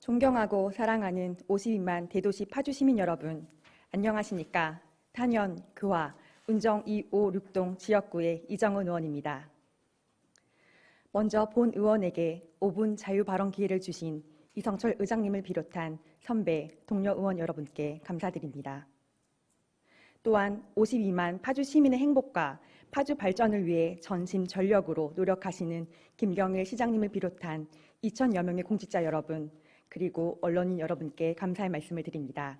존경하고 사랑하는 52만 대도시 파주 시민 여러분, 안녕하십니까? 탄현, 그화, 운정 256동 지역구의 이정은 의원입니다. 먼저 본 의원에게 5분 자유 발언 기회를 주신 이성철 의장님을 비롯한 선배, 동료 의원 여러분께 감사드립니다. 또한 52만 파주 시민의 행복과 파주 발전을 위해 전심 전력으로 노력하시는 김경일 시장님을 비롯한 2,000여 명의 공직자 여러분, 그리고 언론인 여러분께 감사의 말씀을 드립니다.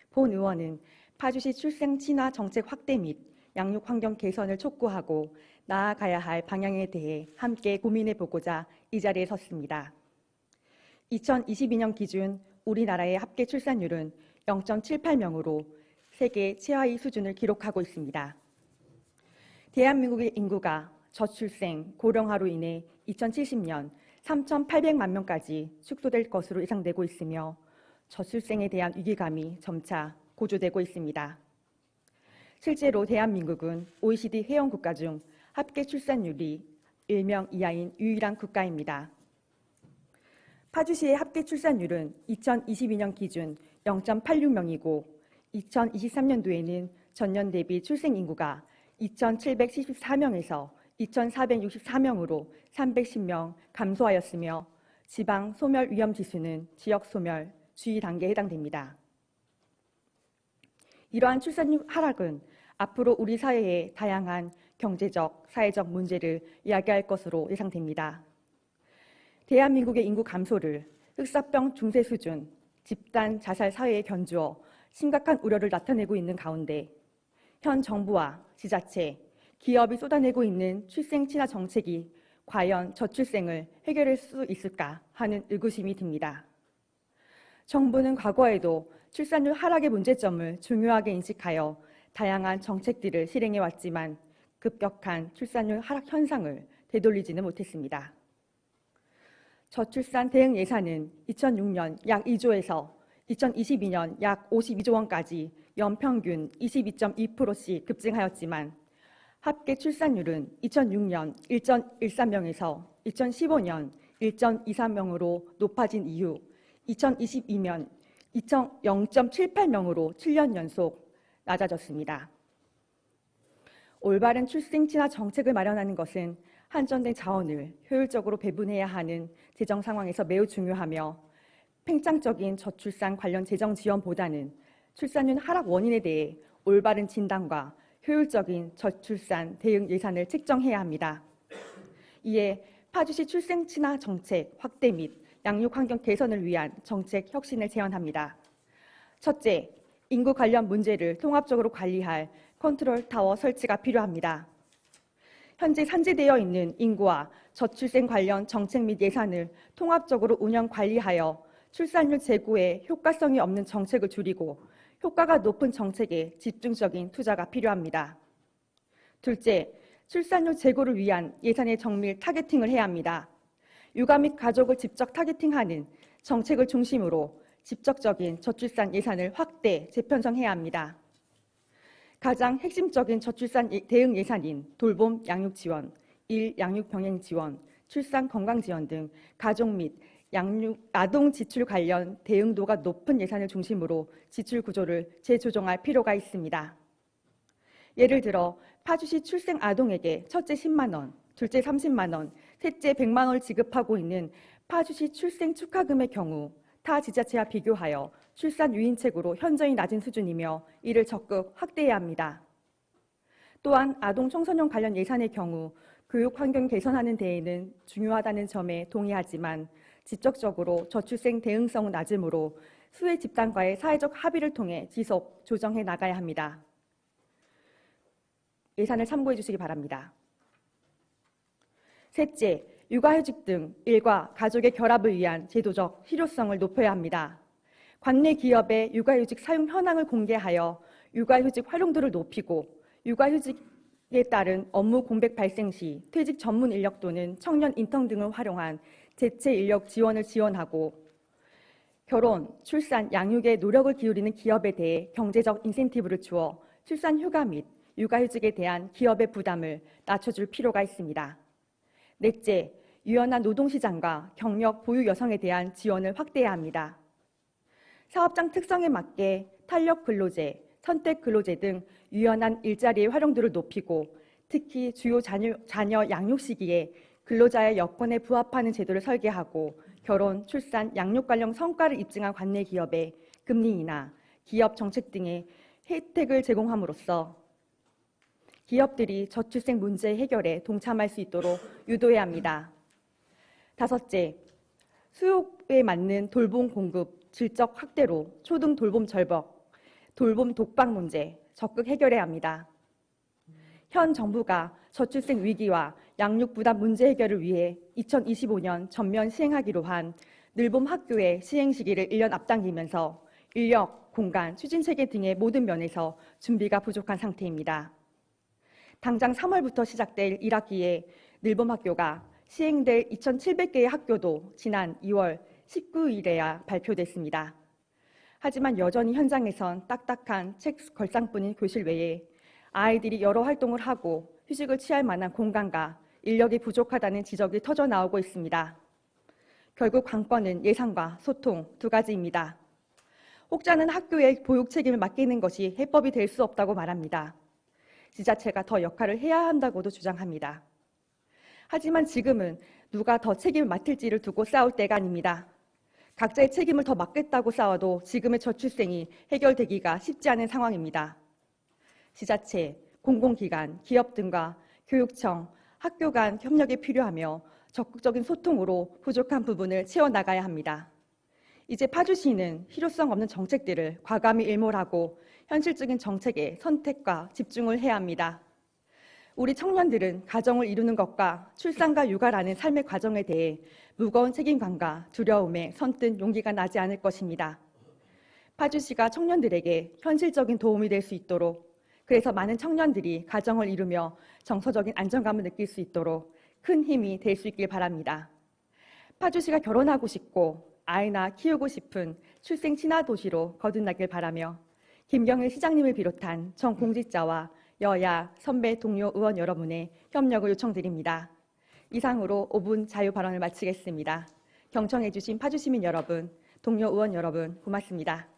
본 의원은 파주시 출생 친화 정책 확대 및 양육 환경 개선을 촉구하고 나아가야 할 방향에 대해 함께 고민해 보고자 이 자리에 섰습니다. 2022년 기준 우리나라의 합계 출산율은 0.78명으로 세계 최하위 수준을 기록하고 있습니다. 대한민국의 인구가 저출생, 고령화로 인해 2070년 3,800만 명까지 축소될 것으로 예상되고 있으며 저출생에 대한 위기감이 점차 고조되고 있습니다. 실제로 대한민국은 OECD 회원국가 중 합계 출산율이 1명 이하인 유일한 국가입니다. 파주시의 합계 출산율은 2022년 기준 0.86명이고 2023년도에는 전년 대비 출생 인구가 2,774명에서 2,464명으로 310명 감소하였으며 지방 소멸 위험 지수는 지역 소멸 주의 단계에 해당됩니다. 이러한 출산율 하락은 앞으로 우리 사회의 다양한 경제적, 사회적 문제를 야기할 것으로 예상됩니다. 대한민국의 인구 감소를 흑사병 중세 수준, 집단 자살 사회에 견주어 심각한 우려를 나타내고 있는 가운데 현 정부와 지자체, 기업이 쏟아내고 있는 출생 친화 정책이 과연 저출생을 해결할 수 있을까 하는 의구심이 듭니다. 정부는 과거에도 출산율 하락의 문제점을 중요하게 인식하여 다양한 정책들을 실행해 왔지만 급격한 출산율 하락 현상을 되돌리지는 못했습니다. 저출산 대응 예산은 2006년 약 2조에서 2022년 약 52조 원까지 연평균 22.2%씩 급증하였지만 합계 출산율은 2006년 1.13명에서 2015년 1.23명으로 높아진 이후 2022년 0.78명으로 7년 연속 낮아졌습니다. 올바른 출생 친화 정책을 마련하는 것은 한정된 자원을 효율적으로 배분해야 하는 재정 상황에서 매우 중요하며 팽창적인 저출산 관련 재정 지원보다는 출산율 하락 원인에 대해 올바른 진단과 효율적인 저출산 대응 예산을 책정해야 합니다. 이에 파주시 출생 친화 정책 확대 및 양육 환경 개선을 위한 정책 혁신을 제안합니다. 첫째, 인구 관련 문제를 통합적으로 관리할 컨트롤 타워 설치가 필요합니다. 현재 산재되어 있는 인구와 저출생 관련 정책 및 예산을 통합적으로 운영 관리하여 출산율 제고에 효과성이 없는 정책을 줄이고 효과가 높은 정책에 집중적인 투자가 필요합니다. 둘째, 출산율 제고를 위한 예산의 정밀 타겟팅을 해야 합니다. 육아 및 가족을 직접 타겟팅하는 정책을 중심으로 직접적인 저출산 예산을 확대, 재편성해야 합니다. 가장 핵심적인 저출산 대응 예산인 돌봄 양육 지원, 일 양육 병행 지원, 출산 건강 지원 등 가족 및 아동 지출 관련 대응도가 높은 예산을 중심으로 지출 구조를 재조정할 필요가 있습니다. 예를 들어 파주시 출생 아동에게 첫째 10만 원, 둘째 30만 원, 셋째 100만 원을 지급하고 있는 파주시 출생 축하금의 경우 타 지자체와 비교하여 출산 유인책으로 현저히 낮은 수준이며 이를 적극 확대해야 합니다. 또한 아동 청소년 관련 예산의 경우 교육 환경 개선하는 데에는 중요하다는 점에 동의하지만 직접적으로 저출생 대응성은 낮으므로 수혜 집단과의 사회적 합의를 통해 지속 조정해 나가야 합니다. 예산을 참고해 주시기 바랍니다. 셋째, 육아휴직 등 일과 가족의 결합을 위한 제도적 실효성을 높여야 합니다. 관내 기업의 육아휴직 사용 현황을 공개하여 육아휴직 활용도를 높이고 육아휴직에 따른 업무 공백 발생 시 퇴직 전문 인력 또는 청년 인턴 등을 활용한 대체 인력 지원을 지원하고 결혼, 출산, 양육에 노력을 기울이는 기업에 대해 경제적 인센티브를 주어 출산 휴가 및 육아휴직에 대한 기업의 부담을 낮춰줄 필요가 있습니다. 넷째, 유연한 노동시장과 경력 보유 여성에 대한 지원을 확대해야 합니다. 사업장 특성에 맞게 탄력 근로제, 선택 근로제 등 유연한 일자리의 활용도를 높이고 특히 주요 자녀 양육 시기에 근로자의 여건에 부합하는 제도를 설계하고 결혼, 출산, 양육 관련 성과를 입증한 관내 기업에 금리 인하, 기업 정책 등의 혜택을 제공함으로써 기업들이 저출생 문제 해결에 동참할 수 있도록 유도해야 합니다. 다섯째, 수요에 맞는 돌봄 공급 질적 확대로 초등 돌봄 절벽, 돌봄 독박 문제 적극 해결해야 합니다. 현 정부가 저출생 위기와 양육 부담 문제 해결을 위해 2025년 전면 시행하기로 한 늘봄 학교의 시행 시기를 1년 앞당기면서 인력, 공간, 추진 체계 등의 모든 면에서 준비가 부족한 상태입니다. 당장 3월부터 시작될 1학기에 늘봄 학교가 시행될 2,700개의 학교도 지난 2월 19일에야 발표됐습니다. 하지만 여전히 현장에선 딱딱한 책 걸상뿐인 교실 외에 아이들이 여러 활동을 하고 휴식을 취할 만한 공간과 인력이 부족하다는 지적이 터져 나오고 있습니다. 결국 관건은 예산과 소통 두 가지입니다. 혹자는 학교에 보육 책임을 맡기는 것이 해법이 될 수 없다고 말합니다. 지자체가 더 역할을 해야 한다고도 주장합니다. 하지만 지금은 누가 더 책임을 맡을지를 두고 싸울 때가 아닙니다. 각자의 책임을 더 맡겠다고 싸워도 지금의 저출생이 해결되기가 쉽지 않은 상황입니다. 지자체, 공공기관, 기업 등과 교육청, 학교 간 협력이 필요하며 적극적인 소통으로 부족한 부분을 채워나가야 합니다. 이제 파주시는 실효성 없는 정책들을 과감히 일몰하고 현실적인 정책에 선택과 집중을 해야 합니다. 우리 청년들은 가정을 이루는 것과 출산과 육아라는 삶의 과정에 대해 무거운 책임감과 두려움에 선뜻 용기가 나지 않을 것입니다. 파주시가 청년들에게 현실적인 도움이 될 수 있도록, 그래서 많은 청년들이 가정을 이루며 정서적인 안정감을 느낄 수 있도록 큰 힘이 될 수 있길 바랍니다. 파주시가 결혼하고 싶고 아이나 키우고 싶은 출생 친화 도시로 거듭나길 바라며 김경일 시장님을 비롯한 전 공직자와 여야, 선배, 동료 의원 여러분의 협력을 요청드립니다. 이상으로 5분 자유 발언을 마치겠습니다. 경청해 주신 파주시민 여러분, 동료 의원 여러분 고맙습니다.